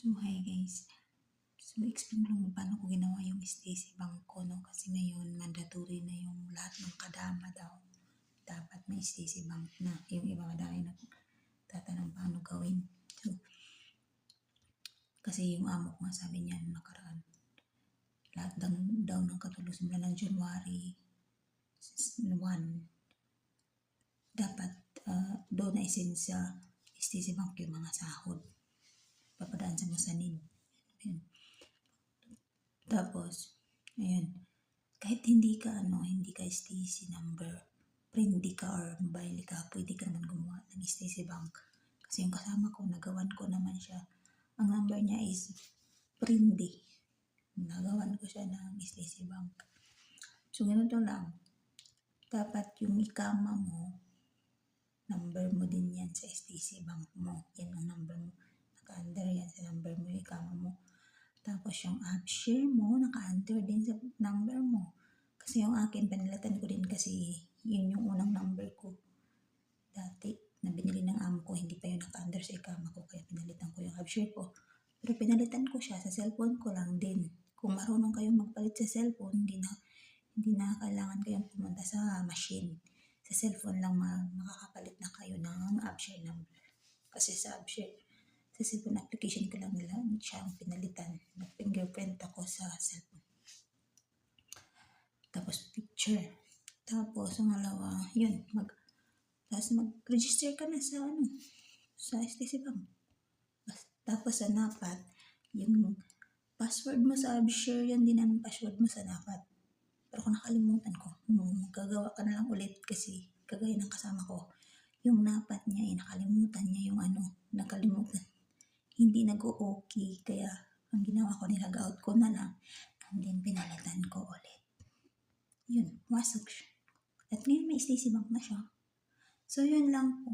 So, hi guys. So, explain ko lang paano ko ginawa yung Stacy Bank ko, no? Kasi ngayon, mandatory na yung lahat ng kadama daw. Dapat may Stacy Bank na. Yung iba madami na tatanong paano gawin. So, kasi yung amo ko nga sabi niya nung nakaraan, lahat daw ng katulong simula ng January 1, dapat doon na isin sa Stacy Bank yung mga sahod. Papadaan sa masanin. Ayun. Tapos, ayun, kahit hindi ka Stacy number, friendly ka or mobile ka, pwede ka naman gumawa ng Stacy Bank. Kasi yung kasama ko, nagawan ko naman siya. Ang number niya is friendly. Nagawan ko siya ng Stacy Bank. So, ganito lang. Dapat yung ikama mo, number mo din yan sa Stacy Bank mo. Yan ang number mo. Naka-under yan sa number mo, yung ikama mo. Tapos yung AppShare mo, naka-enter din sa number mo. Kasi yung akin, panilatan ko din kasi yun yung unang number ko. Dati, na binili ng amo ko, hindi pa yun naka-under sa ikama ko, kaya pinalitan ko yung AppShare ko. Pero pinalitan ko siya, sa cellphone ko lang din. Kung marunong kayong magpalit sa cellphone, hindi na kailangan kayong pumunta sa machine. Sa cellphone lang makakapalit na kayo ng AppShare number. Kasi sa AppShare, sa cellphone application ko lang nila siya ang pinalitan. Nag-fingerprint ako sa cellphone. Tapos picture. Tapos ang alawa, yun, tapos mag-register ka na sa STC Bank. Tapos sa NAPAT, yung password mo sa AppShare, yan din ang password mo sa NAPAT. Pero kung nakalimutan ko, gagawa ka na lang ulit kasi kagaya ng kasama ko, yung NAPAT niya nakalimutan niya yung nakalimutan. Hindi nag-o-okay, kaya ang ginawa ko, nilag-out ko na lang, and then pinalitan ko ulit. Yun, wasag siya. At ngayon may Stacy Bank na siya. So, yun lang po.